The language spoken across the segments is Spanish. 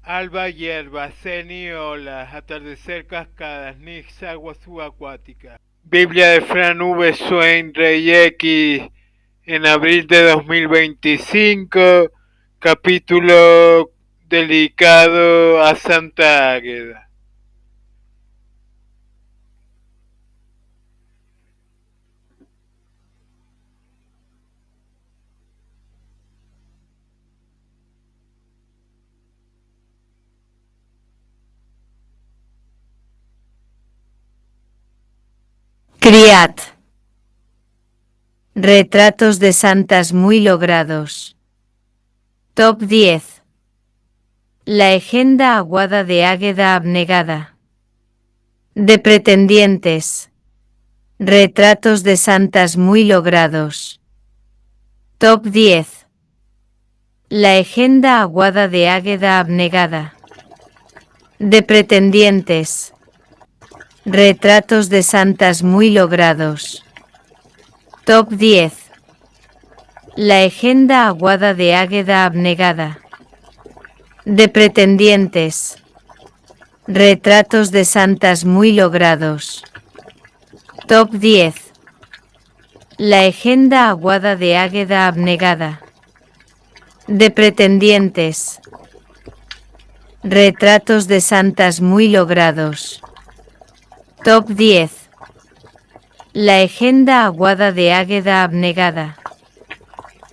Alba hierba, ceni olas, atardecer cascadas, nix agua subacuática. Biblia de Fran V. Swain, Rey X, en abril de 2025, capítulo dedicado a Santa Águeda. Criat. Retratos de santas muy logrados. Top 10. La Egenda aguada de Águeda abnegada. De pretendientes. Retratos de santas muy logrados. Top 10. La Egenda aguada de Águeda abnegada. De pretendientes. Retratos de santas muy logrados. Top 10. La Egenda aguada de Águeda abnegada. De pretendientes. Retratos de santas muy logrados. Top 10. La Egenda aguada de Águeda abnegada. De pretendientes. Retratos de santas muy logrados. Top 10. La Egenda aguada de Águeda abnegada.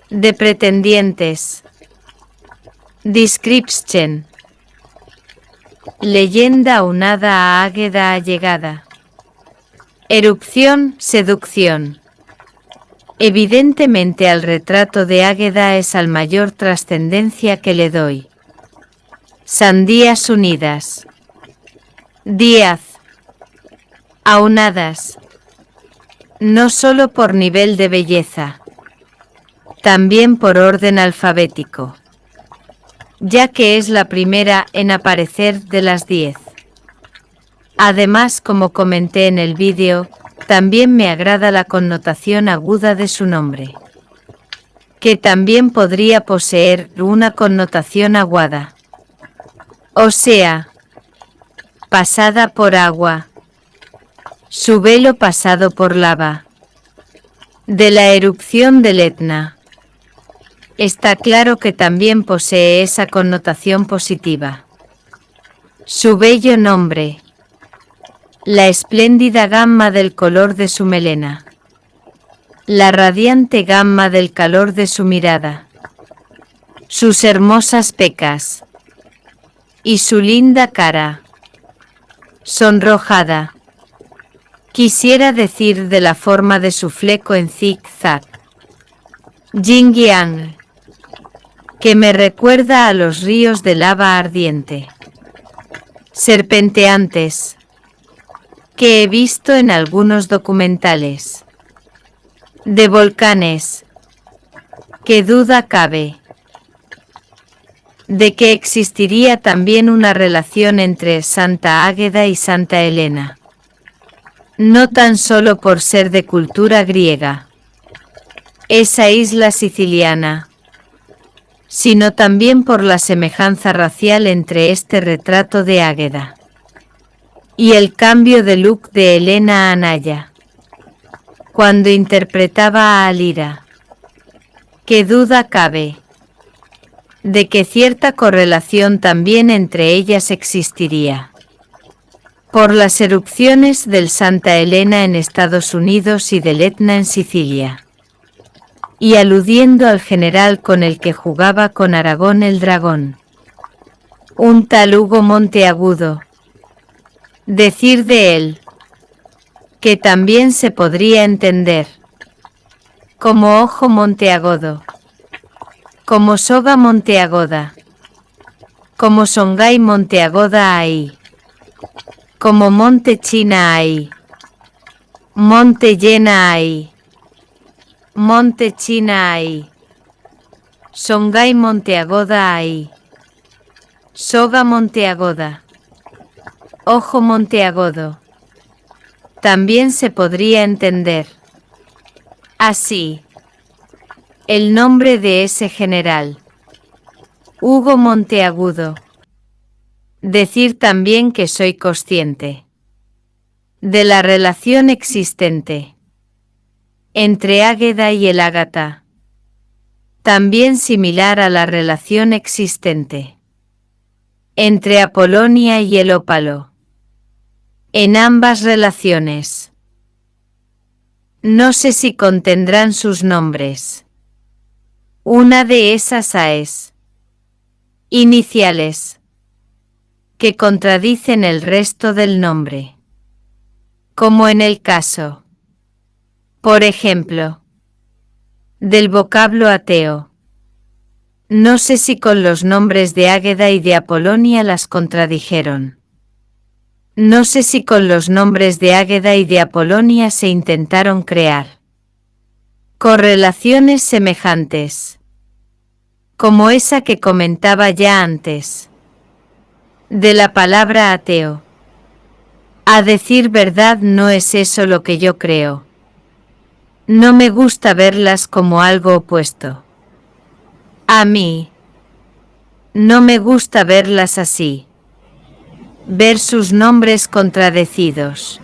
De pretendientes. Description. Leyenda aunada a Águeda allegada. Erupción, seducción. Evidentemente al retrato de Águeda es al mayor trascendencia que le doy. Sandías unidas. Díaz. Aunadas. No solo por nivel de belleza, también por orden alfabético, ya que es la primera en aparecer de las 10. Además, como comenté en el vídeo, también me agrada la connotación aguda de su nombre, que también podría poseer una connotación aguada, o sea, pasada por agua, su velo pasado por lava. De la erupción del Etna. Está claro que también posee esa connotación positiva. Su bello nombre. La espléndida gama del color de su melena. La radiante gama del calor de su mirada. Sus hermosas pecas. Y su linda cara. Sonrojada. Quisiera decir de la forma de su fleco en zig-zag. Yin-yang. Que me recuerda a los ríos de lava ardiente. Serpenteantes. Que he visto en algunos documentales. De volcanes. Que duda cabe. De que existiría también una relación entre Santa Águeda y Santa Elena. No tan solo por ser de cultura griega, esa isla siciliana, sino también por la semejanza racial entre este retrato de Águeda y el cambio de look de Elena Anaya, cuando interpretaba a Alira. ¿Qué duda cabe de que cierta correlación también entre ellas existiría? Por las erupciones del Santa Elena en Estados Unidos y del Etna en Sicilia. Y aludiendo al general con el que jugaba con Aragón el dragón. Un tal Hugo Monteagudo. Decir de él, que también se podría entender, como ojo monteagudo, como soga monteaguda, como Songhai monteaguda ahí. Como monte China hay, monte llena hay, monte China hay, Songhai monteaguda hay, soga monteaguda, ojo monteagudo. También se podría entender así el nombre de ese general, Hugo Monteagudo. Decir también que soy consciente de la relación existente entre Águeda y el ágata, también similar a la relación existente entre Apolonia y el ópalo. En ambas relaciones, no sé si contendrán sus nombres. Una de esas AES iniciales que contradicen el resto del nombre, como en el caso, por ejemplo, del vocablo ateo. No sé si con los nombres de Águeda y de Apolonia las contradijeron. No sé si con los nombres de Águeda y de Apolonia se intentaron crear correlaciones semejantes, como esa que comentaba ya antes, de la palabra ateo. A decir verdad, no es eso lo que yo creo. No me gusta verlas como algo opuesto. A mí no me gusta verlas así. Ver sus nombres contradecidos.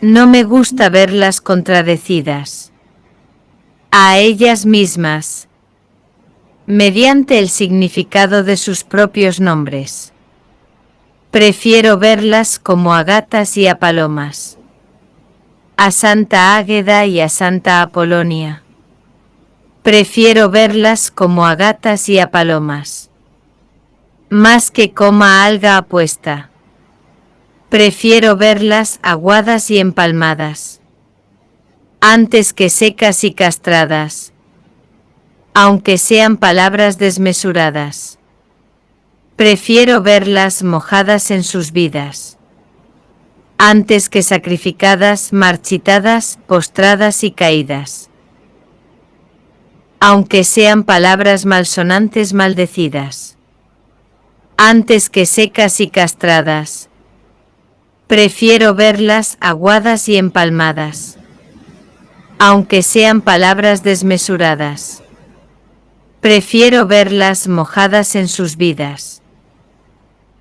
No me gusta verlas contradecidas a ellas mismas, mediante el significado de sus propios nombres. Prefiero verlas como a gatas y a palomas, a Santa Águeda y a Santa Apolonia. Prefiero verlas como a gatas y a palomas, más que como a alga apuesta. Prefiero verlas aguadas y empalmadas, antes que secas y castradas, aunque sean palabras desmesuradas. Prefiero verlas mojadas en sus vidas, antes que sacrificadas, marchitadas, postradas y caídas, aunque sean palabras malsonantes maldecidas, antes que secas y castradas. Prefiero verlas aguadas y empalmadas, aunque sean palabras desmesuradas. Prefiero verlas mojadas en sus vidas,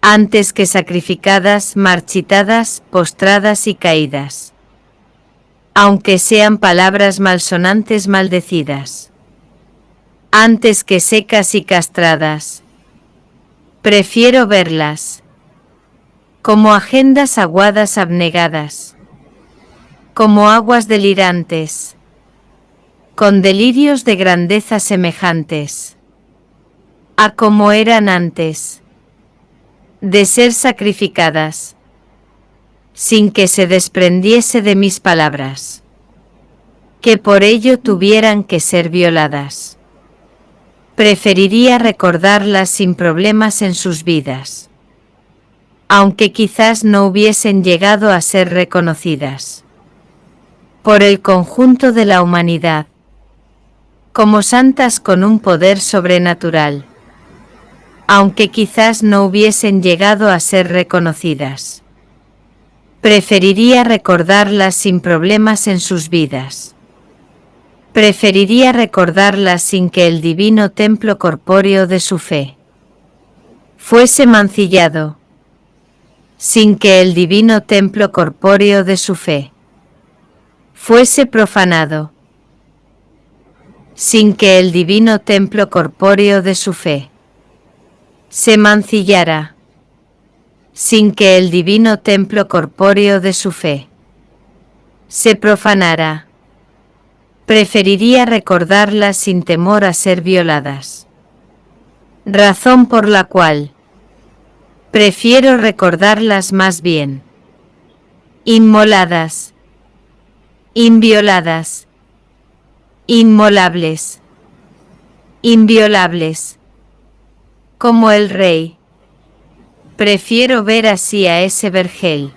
antes que sacrificadas, marchitadas, postradas y caídas, aunque sean palabras malsonantes maldecidas, antes que secas y castradas. Prefiero verlas como agendas aguadas abnegadas, como aguas delirantes, con delirios de grandeza semejantes a como eran antes de ser sacrificadas, sin que se desprendiese de mis palabras, que por ello tuvieran que ser violadas. Preferiría recordarlas sin problemas en sus vidas, aunque quizás no hubiesen llegado a ser reconocidas por el conjunto de la humanidad como santas con un poder sobrenatural, aunque quizás no hubiesen llegado a ser reconocidas. Preferiría recordarlas sin problemas en sus vidas. Preferiría recordarlas sin que el divino templo corpóreo de su fe fuese mancillado, sin que el divino templo corpóreo de su fe fuese profanado, sin que el divino templo corpóreo de su fe se mancillara, sin que el divino templo corpóreo de su fe se profanara. Preferiría recordarlas sin temor a ser violadas, razón por la cual prefiero recordarlas más bien inmoladas, invioladas, inmolables, inviolables, como el Rey. Prefiero ver así a ese vergel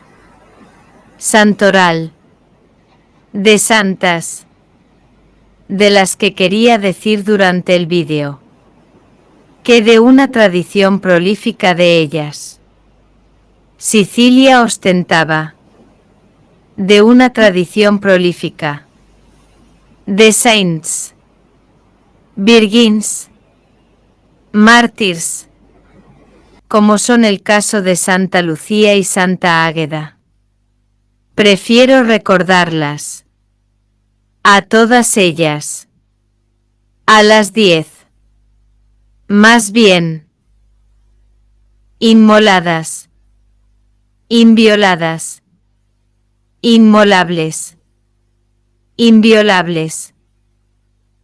santoral de santas, de las que quería decir durante el vídeo, que de una tradición prolífica de ellas. Sicilia ostentaba de una tradición prolífica de saints, virgins, mártires, como son el caso de Santa Lucía y Santa Águeda. Prefiero recordarlas. A todas ellas. A las 10. Más bien. Inmoladas. Invioladas. Inmolables. Inviolables.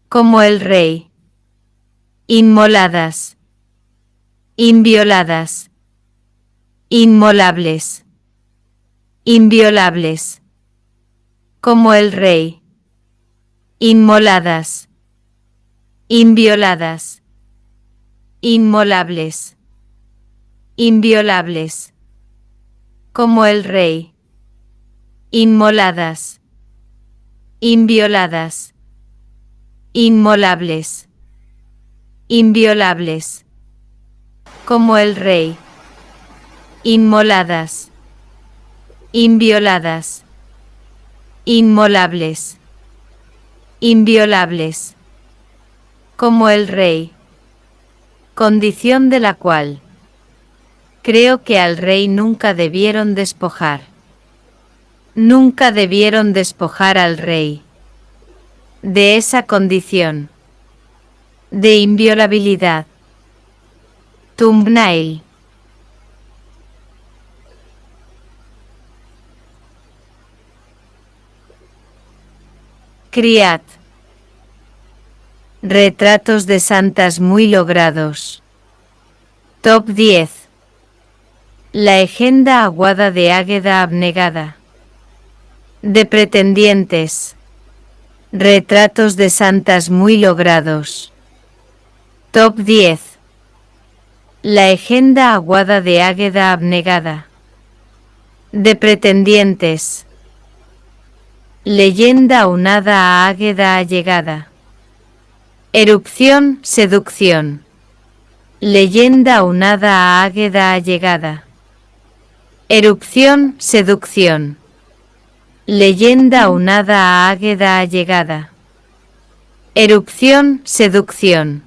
Como el Rey. Inmoladas. Invioladas. Inmolables. Inviolables. Como el Rey. Inmoladas. Invioladas. Inmolables. Inviolables. Como el Rey. Inmoladas. Invioladas. Inmolables. Inviolables. Como el Rey. Inmoladas. Invioladas. Inmolables. Inviolables. Como el Rey. Condición de la cual creo que al Rey nunca debieron despojar. Nunca debieron despojar al Rey de esa condición de inviolabilidad. Thumbnail. Criat. Retratos de santas muy logrados. Top 10. La Egenda aguada de Águeda abnegada. De pretendientes. Retratos de santas muy logrados. Top 10. La Egenda aguada de Águeda abnegada. De pretendientes. Leyenda aunada a Águeda allegada. Erupción, seducción. Leyenda aunada a Águeda allegada. Erupción, seducción. Leyenda aunada a Águeda allegada. Erupción, seducción.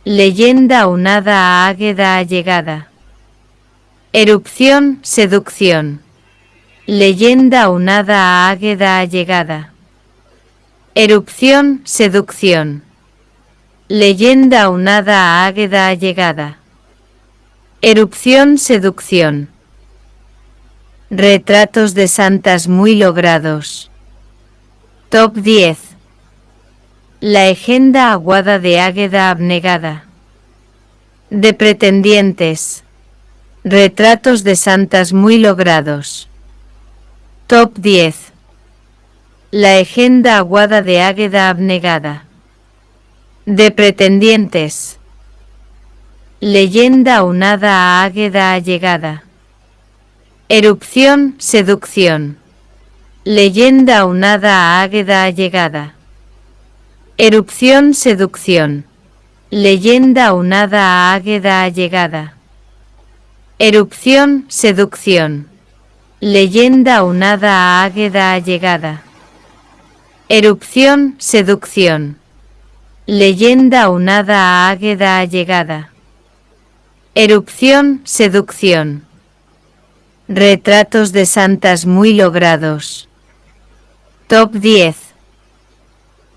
Leyenda aunada a Águeda allegada. Erupción, seducción. Leyenda aunada a Águeda allegada. Erupción, seducción. Leyenda aunada a Águeda allegada. Erupción, seducción. Retratos de santas muy logrados. Top 10. La Egenda aguada de Águeda abnegada. De pretendientes. Retratos de santas muy logrados. Top 10. La Egenda aguada de Águeda abnegada. De pretendientes. Leyenda aunada a Águeda allegada. Erupción, seducción. Leyenda aunada a Águeda allegada. Erupción, seducción. Leyenda aunada a Águeda allegada. Erupción, seducción. Leyenda aunada a Águeda allegada. Erupción, seducción. Leyenda aunada a Águeda allegada. Erupción, seducción. Retratos de santas muy logrados. Top 10.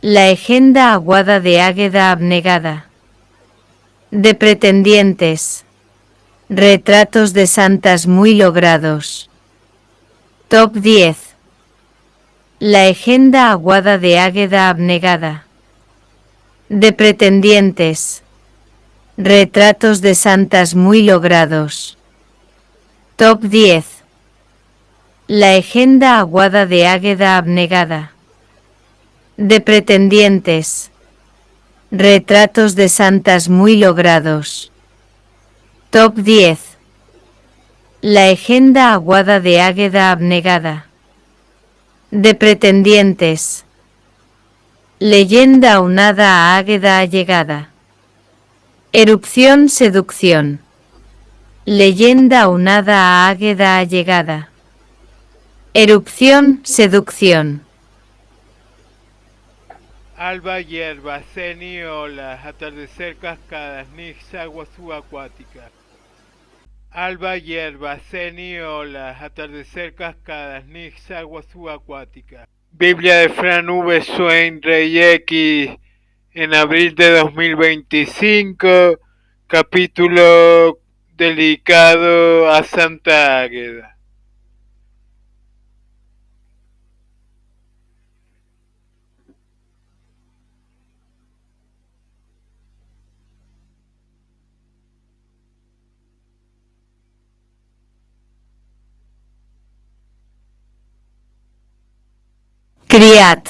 La Egenda aguada de Águeda abnegada. De pretendientes. Retratos de santas muy logrados. Top 10. La Egenda aguada de Águeda abnegada. De pretendientes. Retratos de santas muy logrados. Top 10. La Egenda aguada de Águeda abnegada. De pretendientes. Retratos de santas muy logrados. Top 10. La Egenda aguada de Águeda abnegada. De pretendientes. Leyenda aunada a Águeda allegada. Erupción, seducción. Leyenda aunada a Águeda allegada. Erupción, seducción. Alba hierba, ceni olas, atardecer cascadas, nix agua subacuática. alba hierba, ceni olas, atardecer cascadas, nix agua subacuática. Biblia de Fran V. Swain, Rey X, en abril de 2025, capítulo dedicado a Santa Águeda. Criat.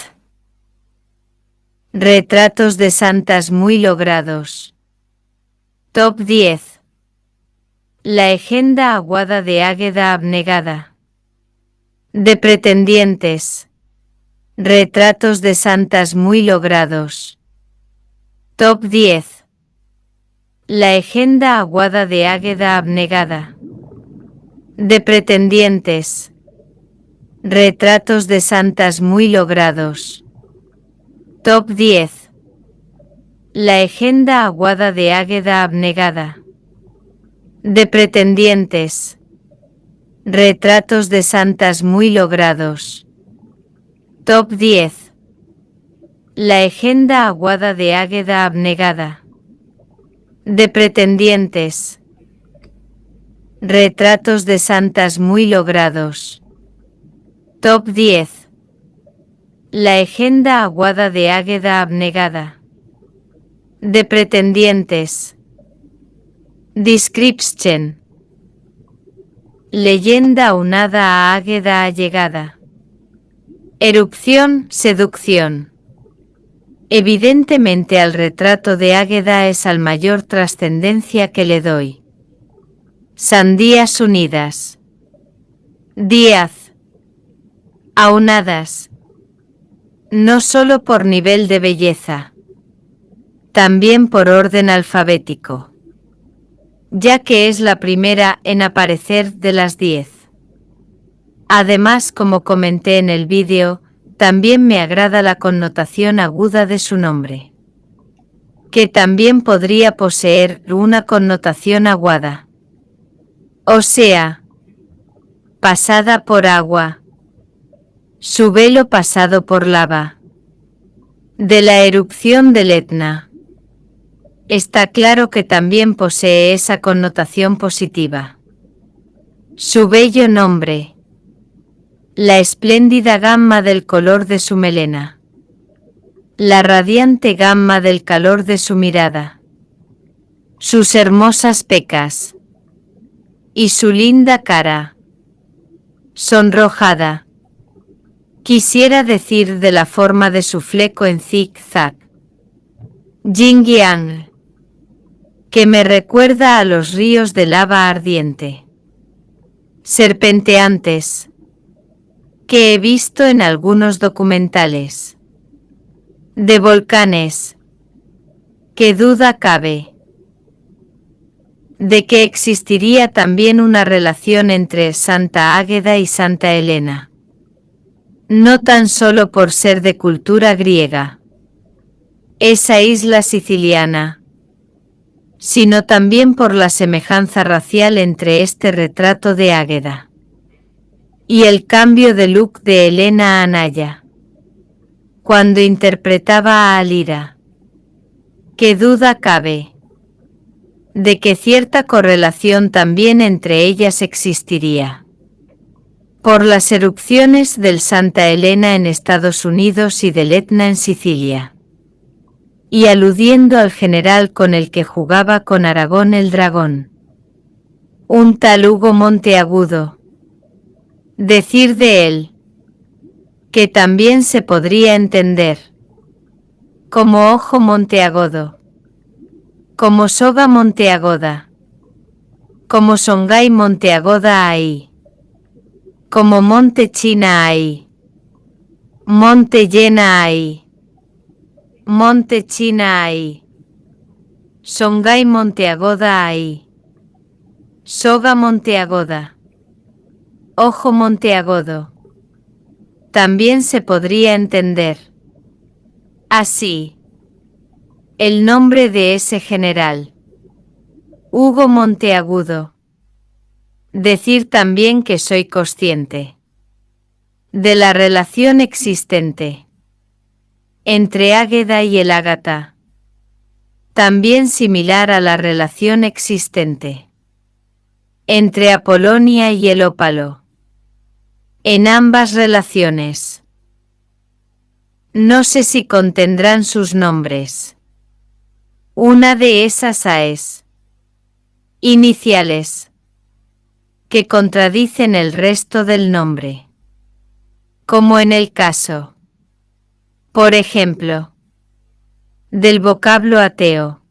Retratos de santas muy logrados. Top 10. La Egenda aguada de Águeda abnegada. De pretendientes. Retratos de santas muy logrados. Top 10. La Egenda aguada de Águeda abnegada. De pretendientes. Retratos de santas muy logrados. Top 10. La Egenda aguada de Águeda abnegada. De pretendientes. Retratos de santas muy logrados. Top 10. La Egenda aguada de Águeda abnegada. De pretendientes. Retratos de santas muy logrados. Top 10. La Egenda aguada de Águeda abnegada. De pretendientes. Description. Leyenda aunada a Águeda allegada. Erupción, seducción. Evidentemente al retrato de Águeda es al mayor trascendencia que le doy. Sandías unidas. Díaz. Aunadas. No solo por nivel de belleza, también por orden alfabético, ya que es la primera en aparecer de las 10. Además, como comenté en el vídeo, también me agrada la connotación aguda de su nombre, que también podría poseer una connotación aguada. O sea, pasada por agua. Su velo pasado por lava. De la erupción del Etna. Está claro que también posee esa connotación positiva. Su bello nombre. La espléndida gama del color de su melena. La radiante gama del calor de su mirada. Sus hermosas pecas. Y su linda cara. Sonrojada. Quisiera decir de la forma de su fleco en zig-zag. Yin-yang. Que me recuerda a los ríos de lava ardiente. Serpenteantes. Que he visto en algunos documentales. De volcanes. ¿Qué duda cabe? De que existiría también una relación entre Santa Águeda y Santa Elena. No tan solo por ser de cultura griega, esa isla siciliana, sino también por la semejanza racial entre este retrato de Águeda y el cambio de look de Elena Anaya, cuando interpretaba a Alira. ¿Qué duda cabe de que cierta correlación también entre ellas existiría? Por las erupciones del Santa Elena en Estados Unidos y del Etna en Sicilia. Y aludiendo al general con el que jugaba con Aragón el dragón. Un tal Hugo Monteagudo. Decir de él, que también se podría entender como ojo monteagudo, como soga monteaguda, como Songhai monteaguda ahí. Como monte China ahí. Monte llena ahí. Monte China ahí. Songhai monteaguda ahí. Soga monteaguda. Ojo monteagudo. También se podría entender así el nombre de ese general. Hugo Monteagudo. Decir también que soy consciente de la relación existente entre Águeda y el ágata, también similar a la relación existente entre Apolonia y el ópalo. En ambas relaciones, no sé si contendrán sus nombres. Una de esas AES iniciales que contradicen el resto del nombre, como en el caso, por ejemplo, del vocablo ateo.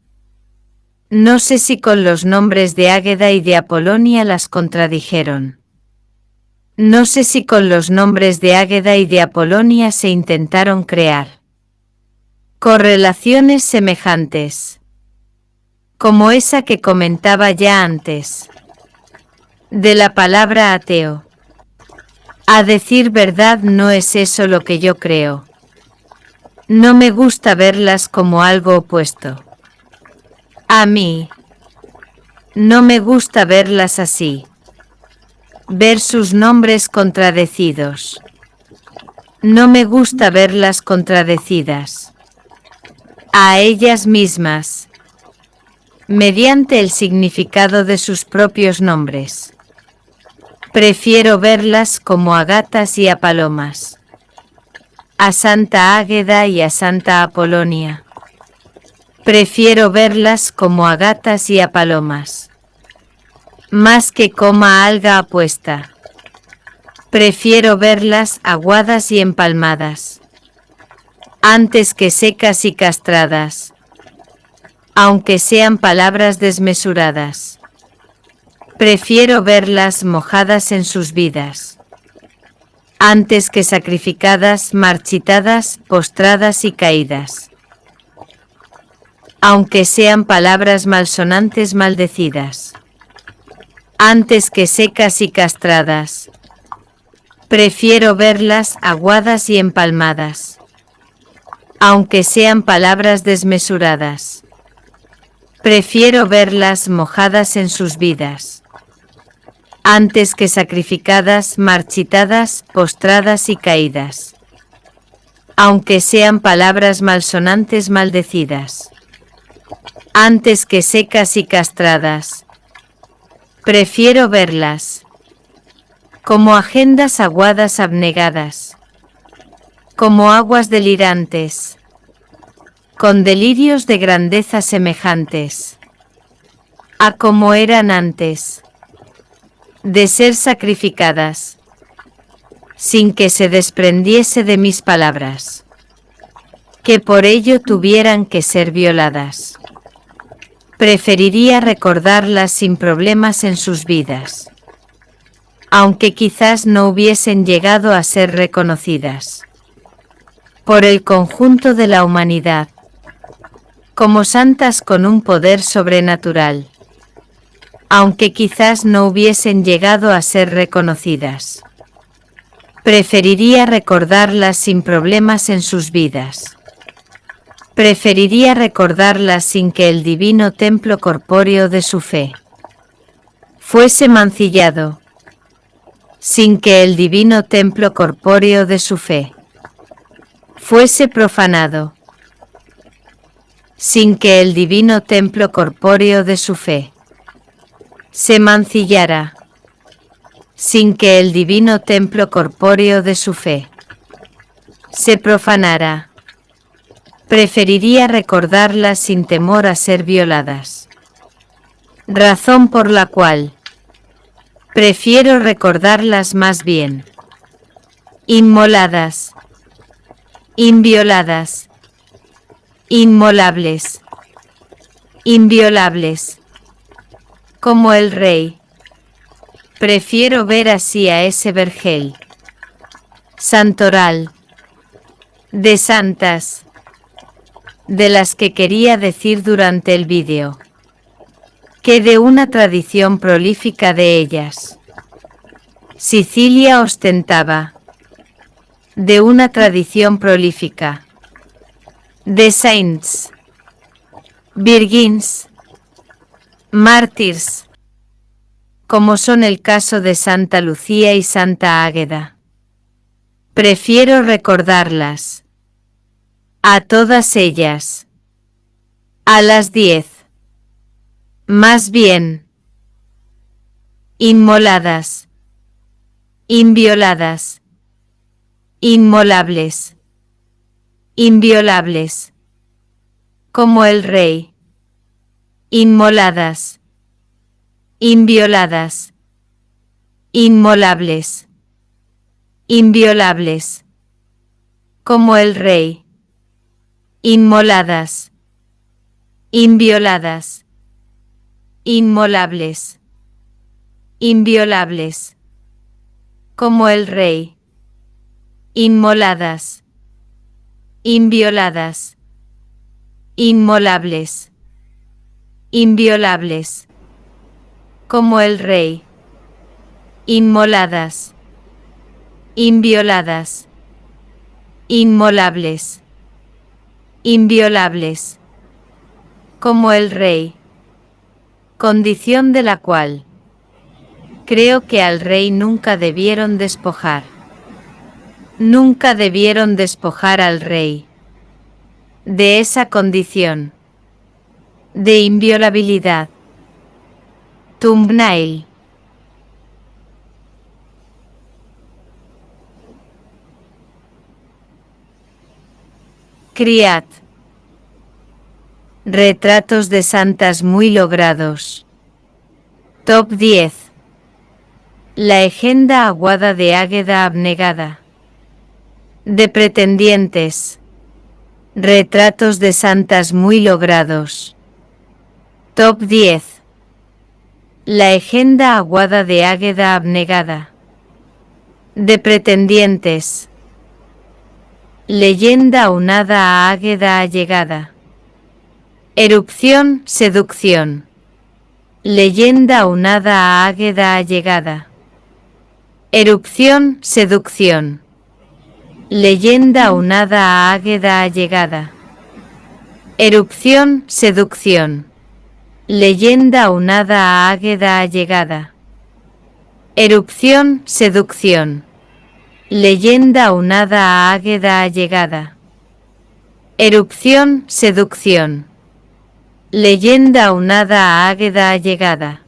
No sé si con los nombres de Águeda y de Apolonia las contradijeron. No sé si con los nombres de Águeda y de Apolonia se intentaron crear correlaciones semejantes, como esa que comentaba ya antes, de la palabra ateo. A decir verdad, no es eso lo que yo creo. No me gusta verlas como algo opuesto. A mí no me gusta verlas así. Ver sus nombres contradecidos. No me gusta verlas contradecidas a ellas mismas, mediante el significado de sus propios nombres. Prefiero verlas como a gatas y a palomas, a Santa Águeda y a Santa Apolonia. Prefiero verlas como a gatas y a palomas, más que como a alga apuesta. Prefiero verlas aguadas y empalmadas, antes que secas y castradas, aunque sean palabras desmesuradas. Prefiero verlas mojadas en sus vidas, antes que sacrificadas, marchitadas, postradas y caídas, aunque sean palabras malsonantes maldecidas, antes que secas y castradas. Prefiero verlas aguadas y empalmadas, aunque sean palabras desmesuradas. Prefiero verlas mojadas en sus vidas, antes que sacrificadas, marchitadas, postradas y caídas, aunque sean palabras malsonantes maldecidas, antes que secas y castradas. Prefiero verlas como agendas aguadas abnegadas, como aguas delirantes, con delirios de grandeza semejantes a como eran antes de ser sacrificadas, sin que se desprendiese de mis palabras, que por ello tuvieran que ser violadas. Preferiría recordarlas sin problemas en sus vidas, aunque quizás no hubiesen llegado a ser reconocidas por el conjunto de la humanidad como santas con un poder sobrenatural, aunque quizás no hubiesen llegado a ser reconocidas. Preferiría recordarlas sin problemas en sus vidas. Preferiría recordarlas sin que el divino templo corpóreo de su fe fuese mancillado, sin que el divino templo corpóreo de su fe fuese profanado, sin que el divino templo corpóreo de su fe se mancillara, sin que el divino templo corpóreo de su fe se profanara. Preferiría recordarlas sin temor a ser violadas, razón por la cual prefiero recordarlas más bien inmoladas, invioladas, inmolables, inviolables, como el rey. Prefiero ver así a ese vergel santoral de santas, de las que quería decir durante el vídeo, que de una tradición prolífica de ellas. Sicilia ostentaba de una tradición prolífica de saints, virgins, mártires, como son el caso de Santa Lucía y Santa Águeda. Prefiero recordarlas. A todas ellas. A las 10. Más bien. Inmoladas. Invioladas. Inmolables. Inviolables. Como el Rey. Inmoladas. Invioladas. Inmolables. Inviolables. Como el Rey. Inmoladas. Invioladas. Inmolables. Inviolables. Como el Rey. Inmoladas. Invioladas. Inmolables. Inviolables. Como el Rey. Inmoladas. Invioladas. Inmolables. Inviolables. Como el Rey. Condición de la cual creo que al Rey nunca debieron despojar. Nunca debieron despojar al Rey de esa condición de inviolabilidad. Thumbnail. Criat. Retratos de santas muy logrados. Top 10. La Egenda aguada de Águeda abnegada. De pretendientes. Retratos de santas muy logrados. Top 10. La Egenda aguada de Águeda abnegada. De pretendientes. Leyenda aunada a Águeda allegada. Erupción, seducción. Leyenda aunada a Águeda allegada. Erupción, seducción. Leyenda aunada a Águeda allegada. Erupción, seducción. Leyenda aunada a Águeda allegada. Erupción, seducción. Leyenda aunada a Águeda allegada. Erupción, seducción. Leyenda aunada a Águeda allegada.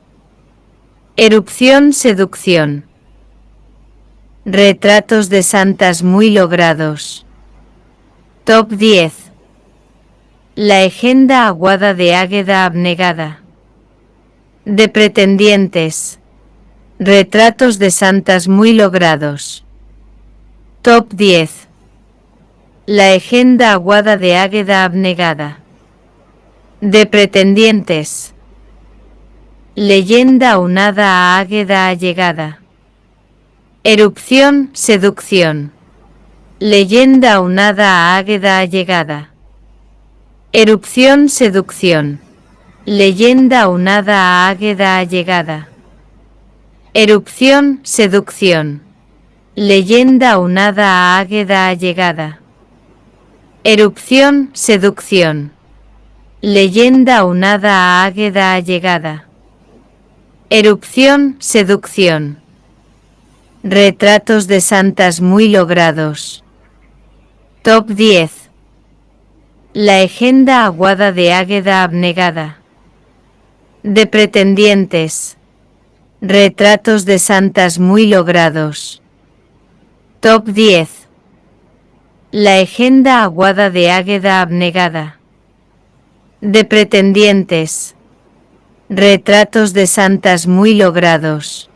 Erupción, seducción. Retratos de santas muy logrados. Top 10. La Egenda aguada de Águeda abnegada. De pretendientes. Retratos de santas muy logrados. Top 10. La Egenda aguada de Águeda abnegada. De pretendientes. Leyenda aunada a Águeda allegada. Erupción, seducción. Leyenda aunada a Águeda allegada. Erupción, seducción. Leyenda aunada a Águeda allegada. Erupción, seducción. Leyenda aunada a Águeda allegada. Erupción, seducción. Leyenda aunada a Águeda allegada. Erupción, seducción. Retratos de santas muy logrados. Top 10. La Egenda aguada de Águeda abnegada. De pretendientes. Retratos de santas muy logrados. Top 10. La Egenda aguada de Águeda abnegada. De pretendientes. Retratos de santas muy logrados.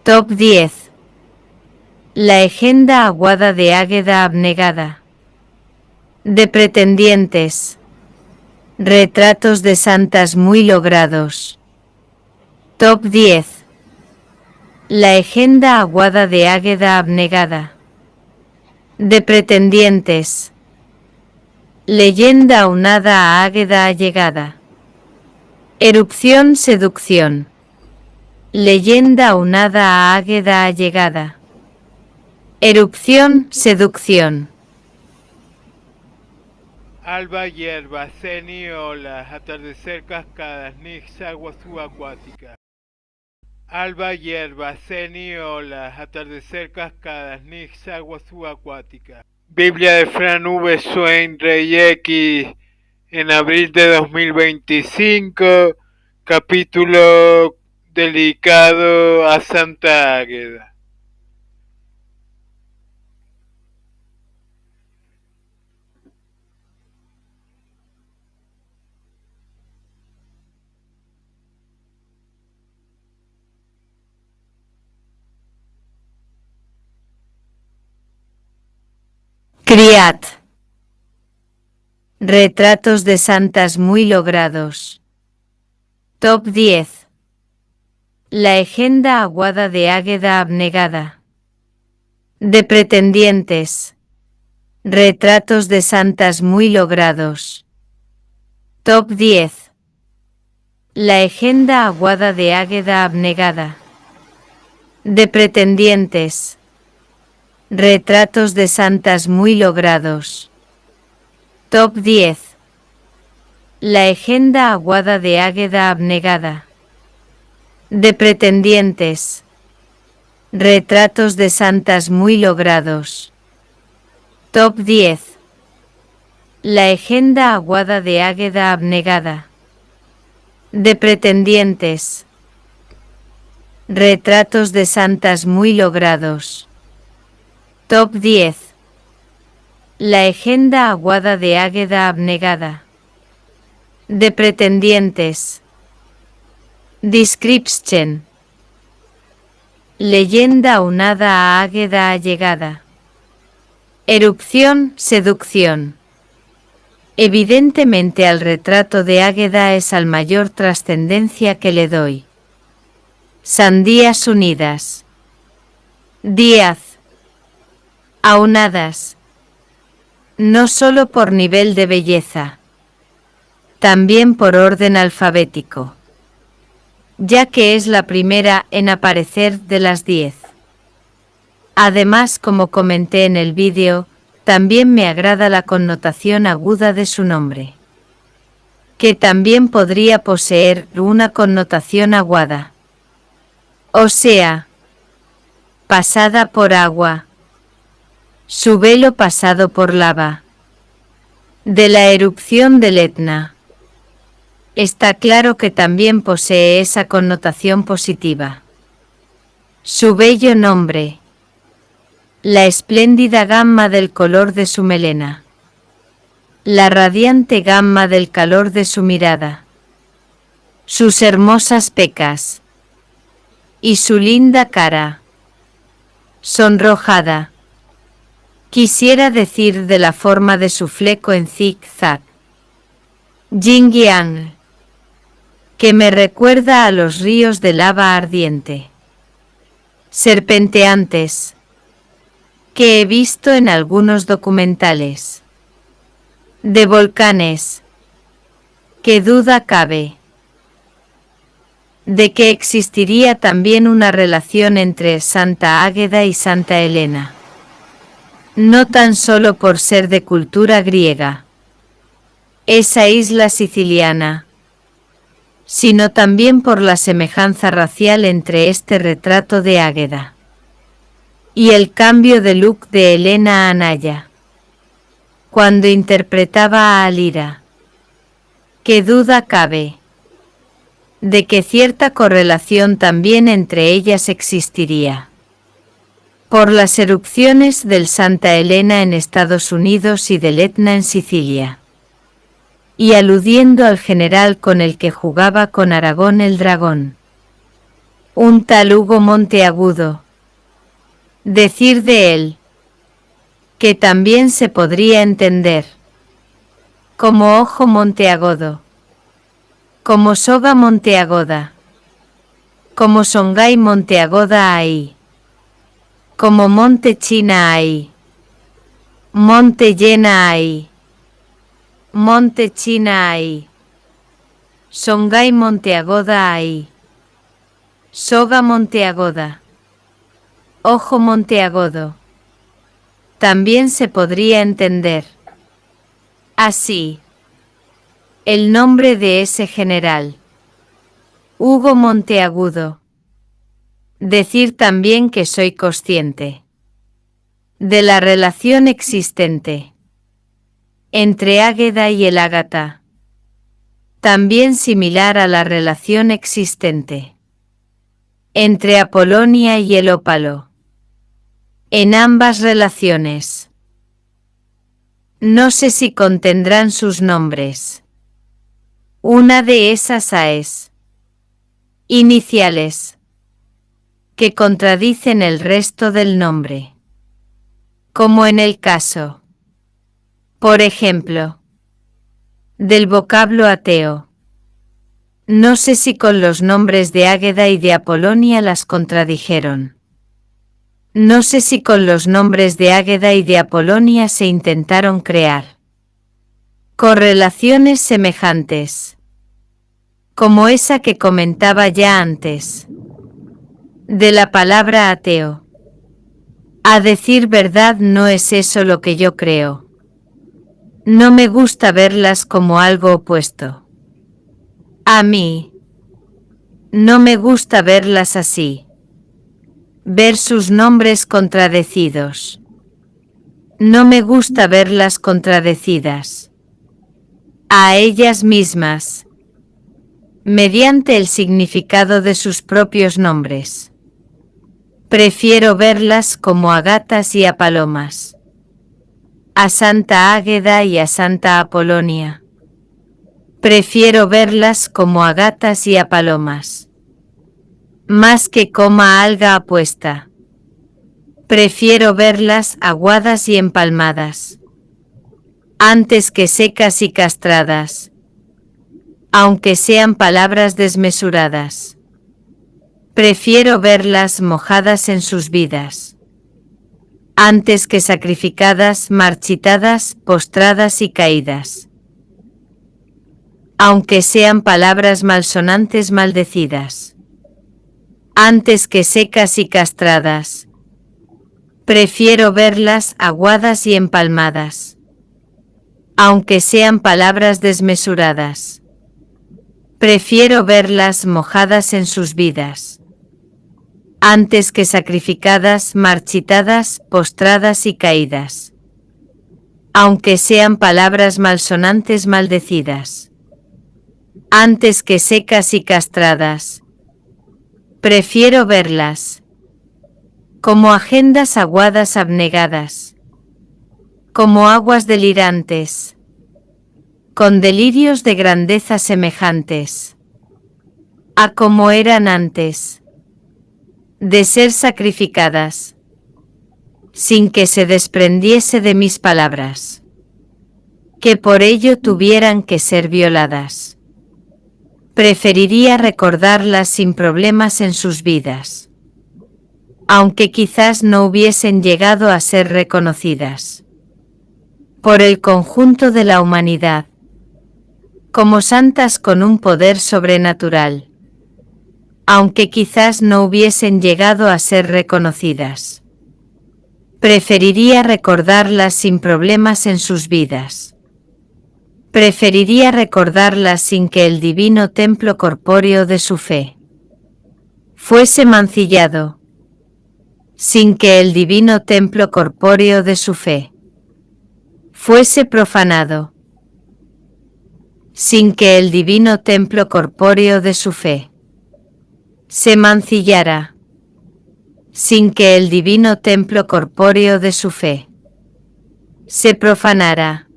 Top 10. La Egenda aguada de Águeda abnegada. De pretendientes. Retratos de santas muy logrados. Top 10. La Egenda aguada de Águeda abnegada. De pretendientes. Leyenda aunada a Águeda allegada. Erupción, seducción. Leyenda aunada a Águeda allegada. Erupción, seducción. Alba hierba, ceni olas, atardecer cascadas, nix agua subacuática. Biblia de Fran V. Swain Reyeki en abril de 2009. Top 10. La Egenda aguada de Águeda abnegada. De pretendientes. Leyenda aunada a Águeda allegada. Erupción, seducción. Leyenda aunada a Águeda allegada. Erupción, seducción. Leyenda aunada a Águeda allegada. Erupción, seducción. Alba hierba, ceni olas, atardecer cascadas, nix agua subacuática. Alba hierba, Ceni olas, atardecer cascadas, Nix agua subacuática. Biblia de Fran V. Swain, Rey X, en abril de 2025, capítulo dedicado a Santa Águeda. Criat. Retratos de santas muy logrados. Top 10. La Egenda aguada de Águeda abnegada. De pretendientes. Retratos de santas muy logrados. Top 10. La Egenda aguada de Águeda abnegada. De pretendientes. Retratos de santas muy logrados. Top 10. La Egenda aguada de Águeda abnegada. De pretendientes. Retratos de santas muy logrados. Top 10. La Egenda aguada de Águeda abnegada. De pretendientes. Retratos de santas muy logrados. Top 10. La Egenda aguada de Águeda abnegada. De pretendientes. Description. Leyenda aunada a Águeda allegada. Erupción, seducción. Evidentemente al retrato de Águeda es al mayor trascendencia que le doy. Sandías unidas. Díaz. Aunadas. No solo por nivel de belleza, también por orden alfabético, ya que es la primera en aparecer de las 10. Además, como comenté en el vídeo, también me agrada la connotación aguda de su nombre, que también podría poseer una connotación aguada, o sea, pasada por agua, su velo pasado por lava. De la erupción del Etna. Está claro que también posee esa connotación positiva. Su bello nombre. La espléndida gama del color de su melena. La radiante gama del calor de su mirada. Sus hermosas pecas. Y su linda cara. Sonrojada. Quisiera decir de la forma de su fleco en zig-zag. Yin-yang. Que me recuerda a los ríos de lava ardiente. Serpenteantes. Que he visto en algunos documentales. De volcanes. ¿Qué duda cabe? De que existiría también una relación entre Santa Águeda y Santa Elena. No tan solo por ser de cultura griega, esa isla siciliana, sino también por la semejanza racial entre este retrato de Águeda y el cambio de look de Elena Anaya, cuando interpretaba a Alira. ¿Qué duda cabe de que cierta correlación también entre ellas existiría? Por las erupciones del Santa Elena en Estados Unidos y del Etna en Sicilia. Y aludiendo al general con el que jugaba con Aragón el dragón. Un tal Hugo Monteagudo. Decir de él, que también se podría entender, como ojo monteagudo, como soga monteaguda, como Songhai monteaguda ahí. Como monte China hay, monte llena hay, monte China hay, Songhai monteaguda hay, soga monteaguda, ojo monteagudo. También se podría entender así el nombre de ese general, Hugo Monteagudo. Decir también que soy consciente de la relación existente entre Águeda y el ágata, también similar a la relación existente entre Apolonia y el ópalo. En ambas relaciones, no sé si contendrán sus nombres. Una de esas AES iniciales que contradicen el resto del nombre, como en el caso, por ejemplo, del vocablo ateo. No sé si con los nombres de Águeda y de Apolonia las contradijeron. No sé si con los nombres de Águeda y de Apolonia se intentaron crear correlaciones semejantes, como esa que comentaba ya antes, de la palabra ateo. A decir verdad, no es eso lo que yo creo. No me gusta verlas como algo opuesto. A mí no me gusta verlas así. Ver sus nombres contradecidos. No me gusta verlas contradecidas a ellas mismas, mediante el significado de sus propios nombres. Prefiero verlas como a gatas y a palomas, a Santa Águeda y a Santa Apolonia. Prefiero verlas como a gatas y a palomas, más que como a alga apuesta. Prefiero verlas aguadas y empalmadas, antes que secas y castradas, aunque sean palabras desmesuradas. Prefiero verlas mojadas en sus vidas, antes que sacrificadas, marchitadas, postradas y caídas, aunque sean palabras malsonantes maldecidas. Antes que secas y castradas, prefiero verlas aguadas y empalmadas, aunque sean palabras desmesuradas. Prefiero verlas mojadas en sus vidas, antes que sacrificadas, marchitadas, postradas y caídas, aunque sean palabras malsonantes maldecidas. Antes que secas y castradas, prefiero verlas como agendas aguadas abnegadas, como aguas delirantes, con delirios de grandeza semejantes a como eran antes de ser sacrificadas, sin que se desprendiese de mis palabras, que por ello tuvieran que ser violadas. Preferiría recordarlas sin problemas en sus vidas, aunque quizás no hubiesen llegado a ser reconocidas por el conjunto de la humanidad como santas con un poder sobrenatural, aunque quizás no hubiesen llegado a ser reconocidas. Preferiría recordarlas sin problemas en sus vidas. Preferiría recordarlas sin que el divino templo corpóreo de su fe fuese mancillado, sin que el divino templo corpóreo de su fe fuese profanado, sin que el divino templo corpóreo de su fe se mancillara, sin que el divino templo corpóreo de su fe se profanara.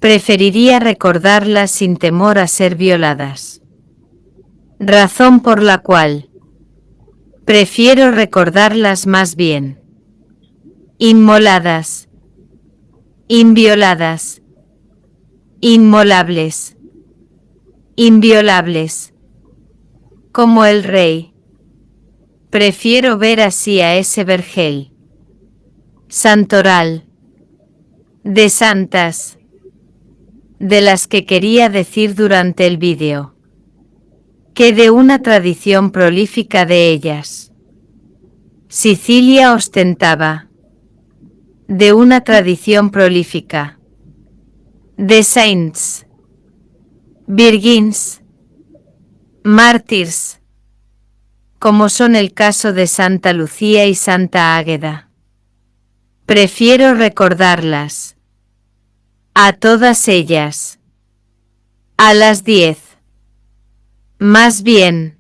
Preferiría recordarlas sin temor a ser violadas, razón por la cual prefiero recordarlas más bien inmoladas, invioladas, inmolables, inviolables, como el Rey. Prefiero ver así a ese vergel santoral de santas, de las que quería decir durante el vídeo, que de una tradición prolífica de ellas. Sicilia ostentaba de una tradición prolífica de saints, virgins, mártires, como son el caso de Santa Lucía y Santa Águeda. Prefiero recordarlas. A todas ellas. A las 10. Más bien.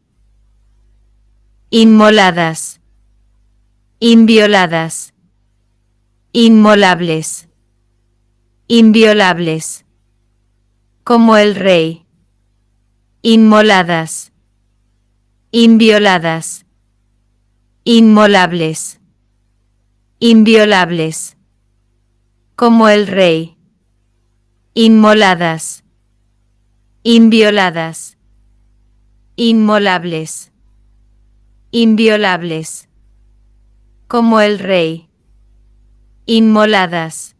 Inmoladas. Invioladas. Inmolables. Inviolables. Como el Rey. Inmoladas. Invioladas. Inmolables. Inviolables. Como el Rey. Inmoladas. Invioladas. Inmolables. Inviolables. Como el Rey. Inmoladas.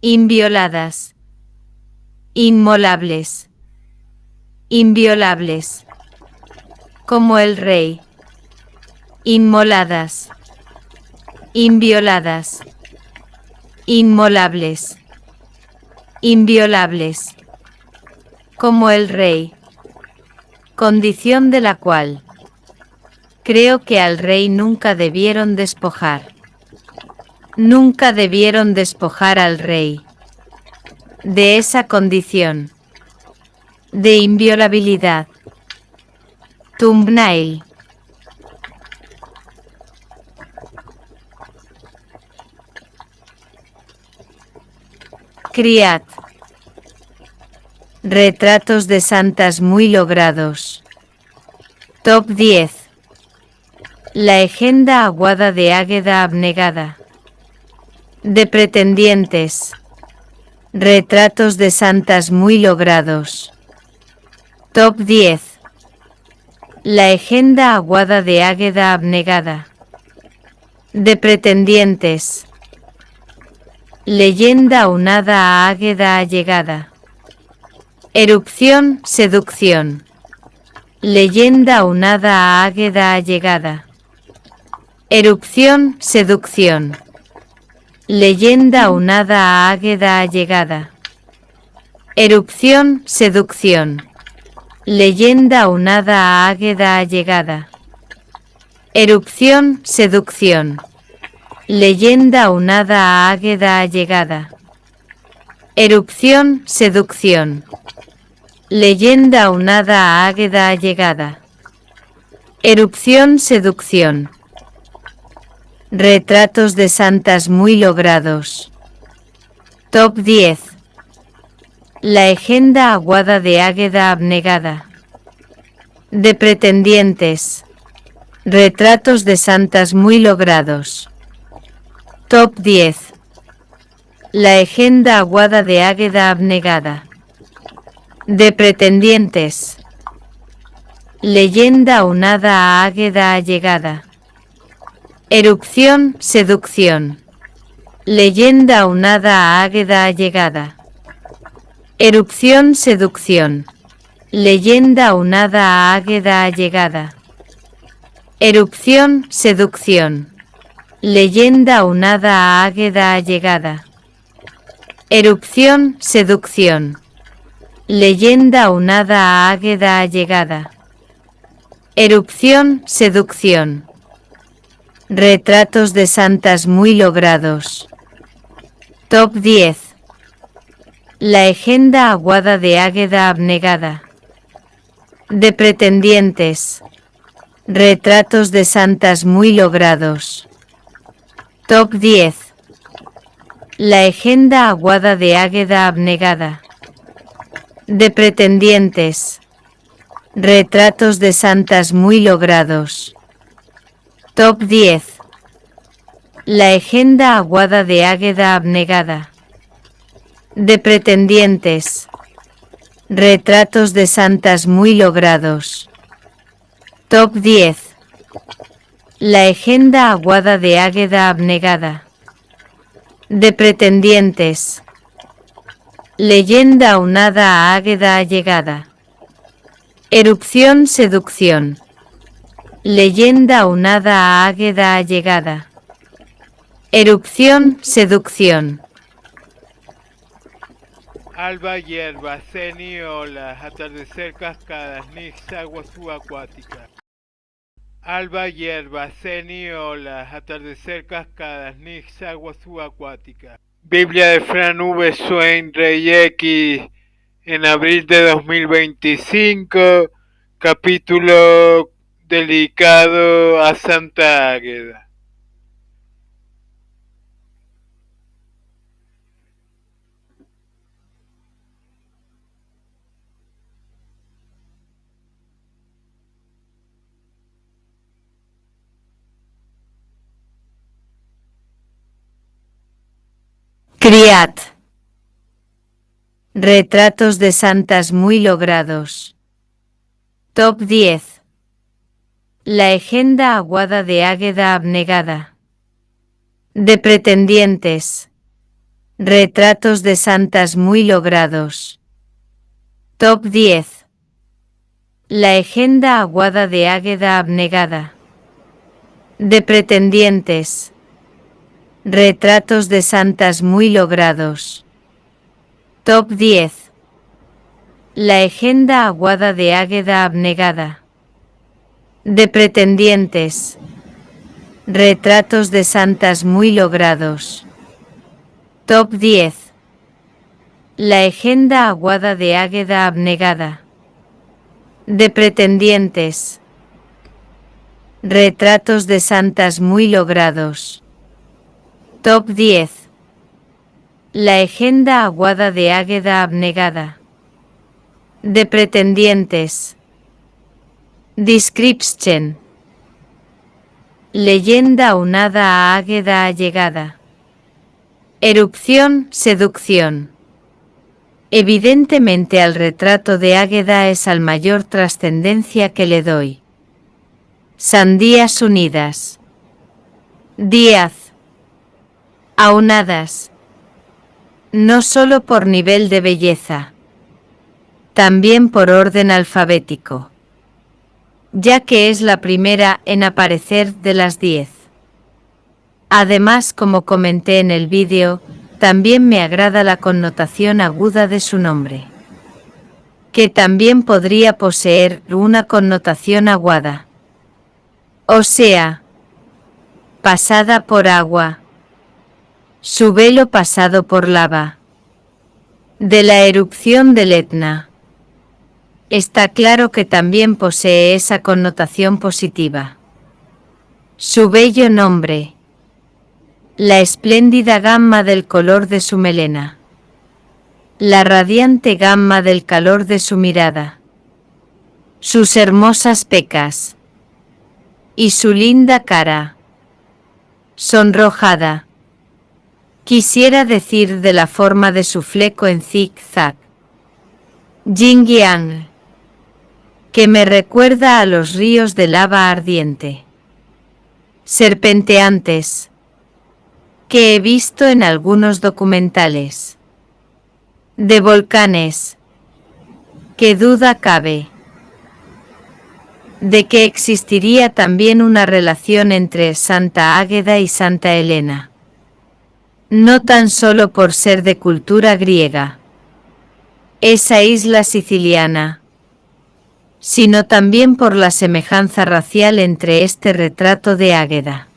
Invioladas. Inmolables. Inviolables. Como el Rey. Inmoladas. Invioladas. Inmolables. Inviolables. Como el Rey. Condición de la cual creo que al Rey nunca debieron despojar. Nunca debieron despojar al Rey de esa condición de inviolabilidad. Thumbnail. Criat. Retratos de santas muy logrados. Top 10. La Egenda aguada de Águeda abnegada. De pretendientes. Retratos de santas muy logrados. Top 10. La Egenda aguada de Águeda abnegada. De pretendientes. Leyenda aunada a Águeda allegada. Erupción, seducción. Leyenda aunada a Águeda allegada. Erupción, seducción. Leyenda aunada a Águeda allegada. Erupción, seducción. Leyenda aunada a Águeda allegada. Erupción, seducción. Leyenda aunada a Águeda allegada. Erupción, seducción. Leyenda aunada a Águeda allegada. Erupción, seducción. Retratos de santas muy logrados. Top 10. La Egenda aguada de Águeda abnegada. De pretendientes. Retratos de santas muy logrados. Top 10. La Egenda aguada de Águeda abnegada. De pretendientes. Leyenda aunada a Águeda allegada. Erupción, seducción. Leyenda aunada a Águeda allegada. Erupción, seducción. Leyenda aunada a Águeda allegada. Erupción, seducción. Leyenda aunada a Águeda allegada. Erupción, seducción. Leyenda aunada a Águeda allegada. Erupción, seducción. Retratos de santas muy logrados. Top 10. La Egenda aguada de Águeda abnegada. De pretendientes. Retratos de santas muy logrados. Top 10. La Egenda aguada de Águeda abnegada. De pretendientes. Retratos de santas muy logrados. Top 10. La Egenda aguada de Águeda abnegada. De pretendientes. Retratos de santas muy logrados. Top 10. La Egenda aguada de Águeda abnegada. De pretendientes. Leyenda aunada a Águeda allegada. Erupción, seducción. Leyenda aunada a Águeda allegada. Erupción, seducción. Alba hierba, ceni olas, atardecer cascadas, nix agua subacuática. Alba hierba, ceni olas, atardecer cascadas, nix agua subacuática. Biblia de Fran V. Swain, Rey X, en abril de 2025, capítulo dedicado a Santa Águeda. Criat. Retratos de santas muy logrados. Top 10. La Legenda aguada de Águeda abnegada. De pretendientes. Retratos de santas muy logrados. Top 10. La Legenda aguada de Águeda abnegada. De pretendientes. Retratos de santas muy logrados. Top 10. La Legenda aguada de Águeda abnegada. De pretendientes. Retratos de santas muy logrados. Top 10. La Legenda aguada de Águeda abnegada. De pretendientes. Retratos de santas muy logrados. Top 10. La Legenda aguada de Águeda abnegada. De pretendientes. Description. Leyenda aunada a Águeda allegada. Erupción, seducción. Evidentemente al retrato de Águeda es al mayor trascendencia que le doy. Sandías unidas. Díaz. Aunadas. No solo por nivel de belleza, también por orden alfabético, ya que es la primera en aparecer de las 10. Además, como comenté en el vídeo, también me agrada la connotación aguda de su nombre, que también podría poseer una connotación aguada. O sea, pasada por agua. Su velo pasado por lava. De la erupción del Etna. Está claro que también posee esa connotación positiva. Su bello nombre. La espléndida gama del color de su melena. La radiante gama del calor de su mirada. Sus hermosas pecas. Y su linda cara. Sonrojada. Quisiera decir de la forma de su fleco en zig-zag. Yin Yang. Que me recuerda a los ríos de lava ardiente. Serpenteantes. Que he visto en algunos documentales. De volcanes. ¿Qué duda cabe? De que existiría también una relación entre Santa Águeda y Santa Elena. No tan solo por ser de cultura griega, esa isla siciliana, sino también por la semejanza racial entre este retrato de Águeda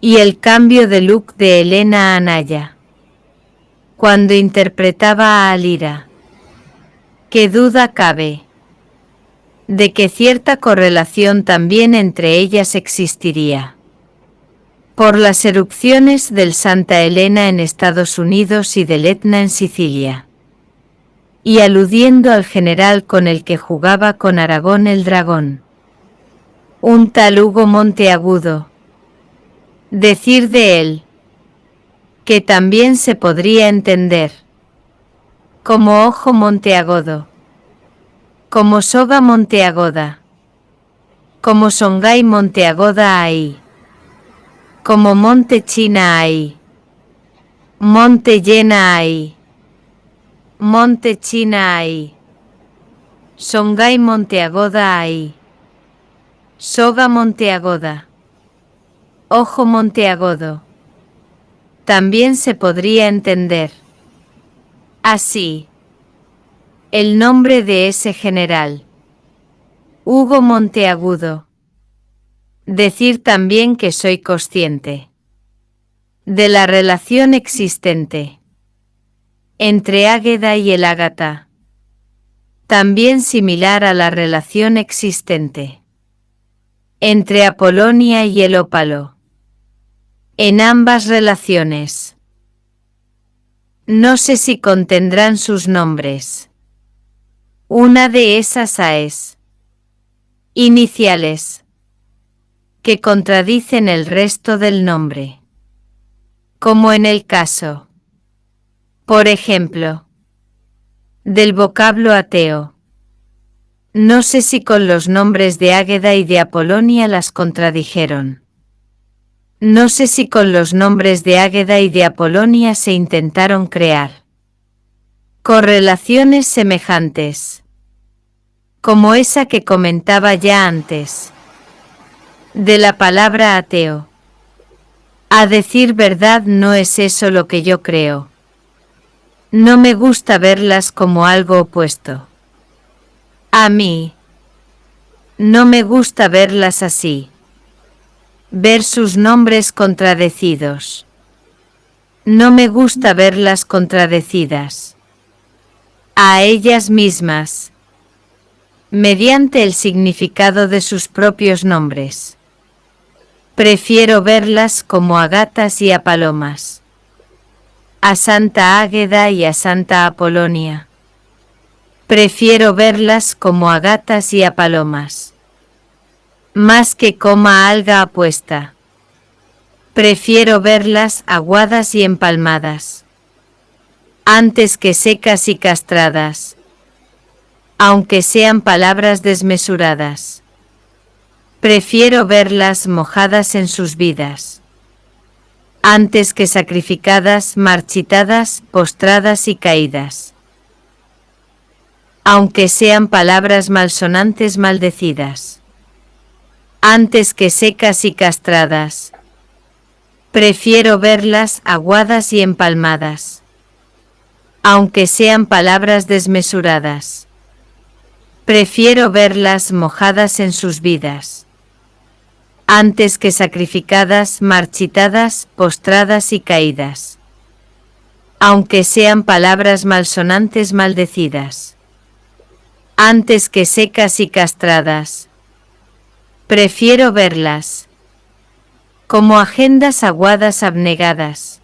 y el cambio de look de Elena Anaya, cuando interpretaba a Alira. ¿Qué duda cabe de que cierta correlación también entre ellas existiría? Por las erupciones del Santa Elena en Estados Unidos y del Etna en Sicilia. Y aludiendo al general con el que jugaba con Aragón el dragón. Un tal Hugo Monteagudo. Decir de él, que también se podría entender como ojo monteagudo, como soga monteaguda, como Songhai monteaguda ahí. Como monte China ahí. Monte llena ahí. Monte China ahí. Songhai monteaguda ahí. Soga monteaguda. Ojo monteagudo. También se podría entender así el nombre de ese general. Hugo Monteagudo. Decir también que soy consciente de la relación existente entre Águeda y el ágata, también similar a la relación existente entre Apolonia y el ópalo. En ambas relaciones, no sé si contendrán sus nombres. Una de esas AES iniciales que contradicen el resto del nombre, como en el caso, por ejemplo, del vocablo ateo. No sé si con los nombres de Águeda y de Apolonia las contradijeron. No sé si con los nombres de Águeda y de Apolonia se intentaron crear correlaciones semejantes, como esa que comentaba ya antes, de la palabra ateo. A decir verdad, no es eso lo que yo creo. No me gusta verlas como algo opuesto. A mí no me gusta verlas así. Ver sus nombres contradecidos. No me gusta verlas contradecidas a ellas mismas, mediante el significado de sus propios nombres. Prefiero verlas como a gatas y a palomas, a Santa Águeda y a Santa Apolonia. Prefiero verlas como a gatas y a palomas, más que como a alga apuesta. Prefiero verlas aguadas y empalmadas, antes que secas y castradas, aunque sean palabras desmesuradas. Prefiero verlas mojadas en sus vidas, antes que sacrificadas, marchitadas, postradas y caídas, aunque sean palabras malsonantes maldecidas. Antes que secas y castradas. Prefiero verlas aguadas y empalmadas, aunque sean palabras desmesuradas. Prefiero verlas mojadas en sus vidas, antes que sacrificadas, marchitadas, postradas y caídas, aunque sean palabras malsonantes maldecidas. Antes que secas y castradas. Prefiero verlas como agendas aguadas abnegadas,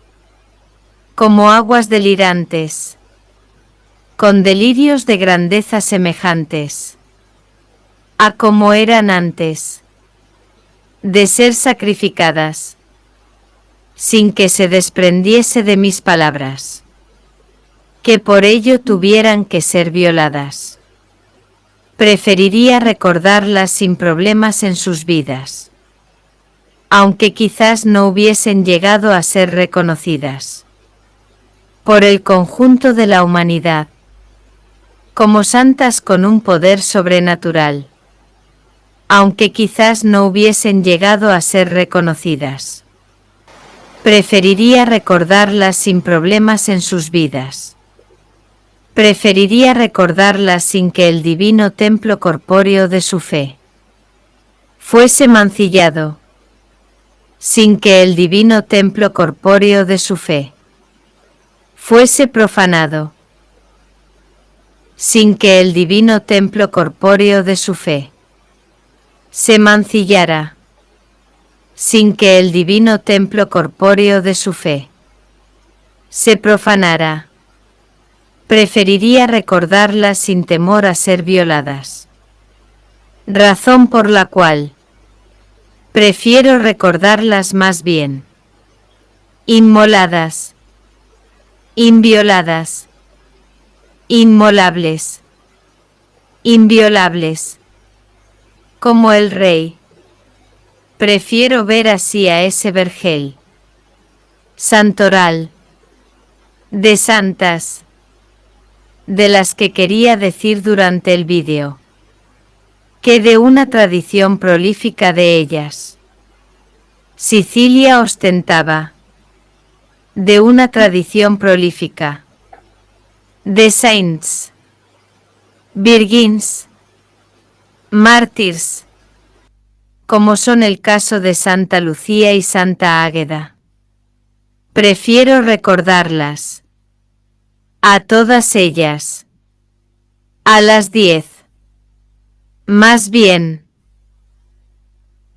como aguas delirantes, con delirios de grandeza semejantes a como eran antes de ser sacrificadas, sin que se desprendiese de mis palabras, que por ello tuvieran que ser violadas. Preferiría recordarlas sin problemas en sus vidas, aunque quizás no hubiesen llegado a ser reconocidas por el conjunto de la humanidad, como santas con un poder sobrenatural, aunque quizás no hubiesen llegado a ser reconocidas. Preferiría recordarlas sin problemas en sus vidas. Preferiría recordarlas sin que el divino templo corpóreo de su fe fuese mancillado, sin que el divino templo corpóreo de su fe fuese profanado, sin que el divino templo corpóreo de su fe se mancillara, sin que el divino templo corpóreo de su fe se profanara. Preferiría recordarlas sin temor a ser violadas, razón por la cual prefiero recordarlas más bien inmoladas, invioladas, inmolables, inviolables, como el rey. Prefiero ver así a ese vergel santoral de santas, de las que quería decir durante el vídeo, que de una tradición prolífica de ellas. Sicilia ostentaba de una tradición prolífica de saints, virgins, mártires, como son el caso de Santa Lucía y Santa Águeda. Prefiero recordarlas. A todas ellas. A las 10. Más bien.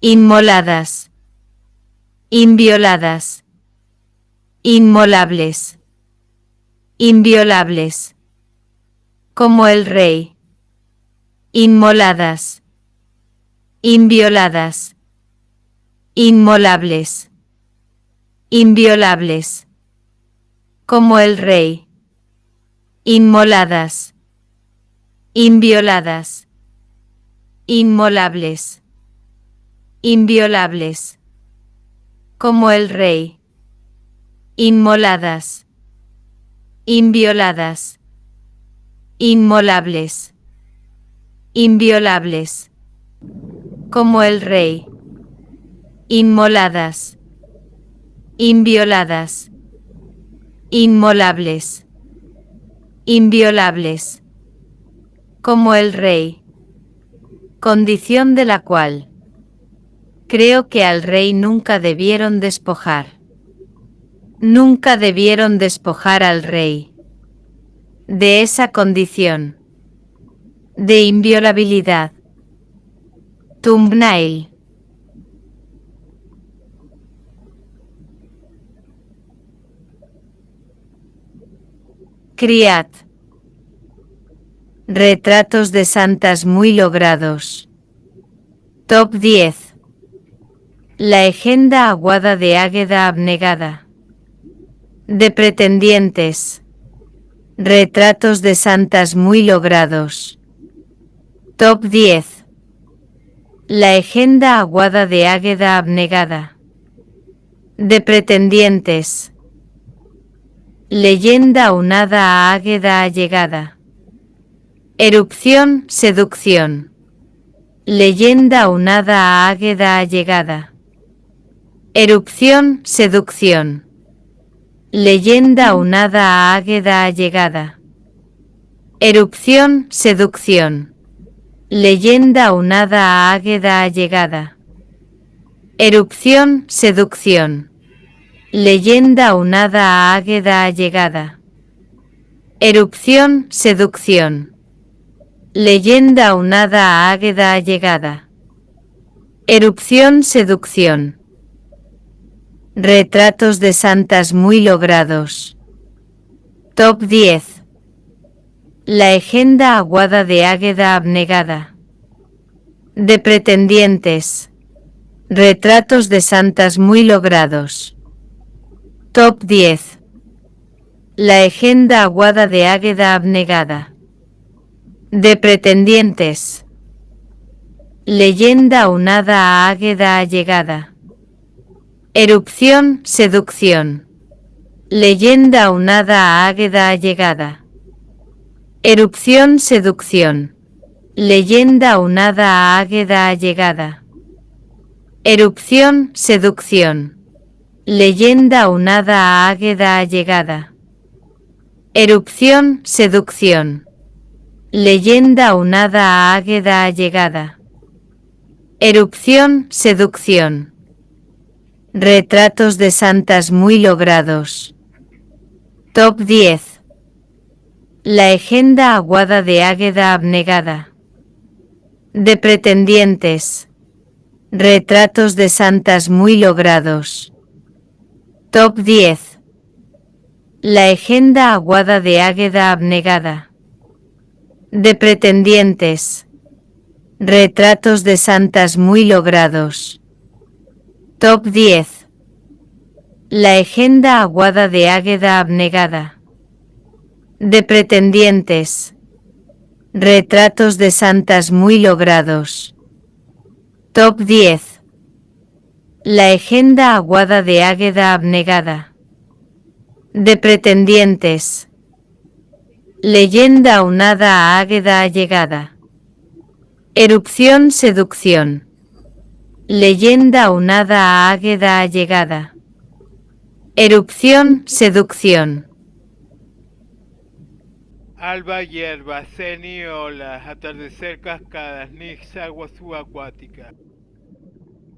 Inmoladas. Invioladas. Inmolables. Inviolables. Como el Rey. Inmoladas. Invioladas. Inmolables. Inviolables. Como el Rey. Inmoladas. Invioladas. Inmolables. Inviolables. Como el Rey. Inmoladas. Invioladas. Inmolables. Inviolables. Como el Rey. Inmoladas. Invioladas. Inmolables. Inviolables. Como el Rey. Condición de la cual creo que al Rey nunca debieron despojar. Nunca debieron despojar al Rey de esa condición de inviolabilidad. Thumbnail. Criat. Retratos de santas muy logrados. Top 10. La Egenda aguada de Águeda abnegada. De pretendientes. Retratos de santas muy logrados. Top 10. La Egenda aguada de Águeda abnegada. De pretendientes. Leyenda unada a Águeda allegada. Erupción, seducción. Leyenda unada a Águeda allegada. Erupción, seducción. Leyenda unada a Águeda allegada. Erupción, seducción. Leyenda unada a Águeda allegada. Erupción, seducción. Leyenda unada a Águeda allegada. Erupción, seducción. Leyenda unada a Águeda allegada. Erupción, seducción. Retratos de santas muy logrados. Top 10. La Egenda aguada de Águeda abnegada. De pretendientes. Retratos de santas muy logrados. Top 10. La Egenda aguada de Águeda abnegada. De pretendientes. Leyenda unada a Águeda allegada. Erupción, seducción. Leyenda unada a Águeda allegada. Erupción, seducción. Leyenda unada a Águeda allegada. Erupción, seducción. Leyenda unada a Águeda allegada. Erupción, seducción. Leyenda unada a Águeda allegada. Erupción, seducción. Retratos de santas muy logrados. Top 10. La Egenda aguada de Águeda abnegada. De pretendientes. Retratos de santas muy logrados. Top 10. La Egenda aguada de Águeda abnegada. De pretendientes. Retratos de santas muy logrados. Top 10. La Egenda aguada de Águeda abnegada. De pretendientes. Retratos de santas muy logrados. Top 10. La Egenda aguada de Águeda abnegada. De pretendientes. Leyenda unada a Águeda allegada. Erupción, seducción. Leyenda unada a Águeda allegada. Erupción, seducción. Alba, hierba, ceniola, atardecer, cascadas, nix, agua subacuática.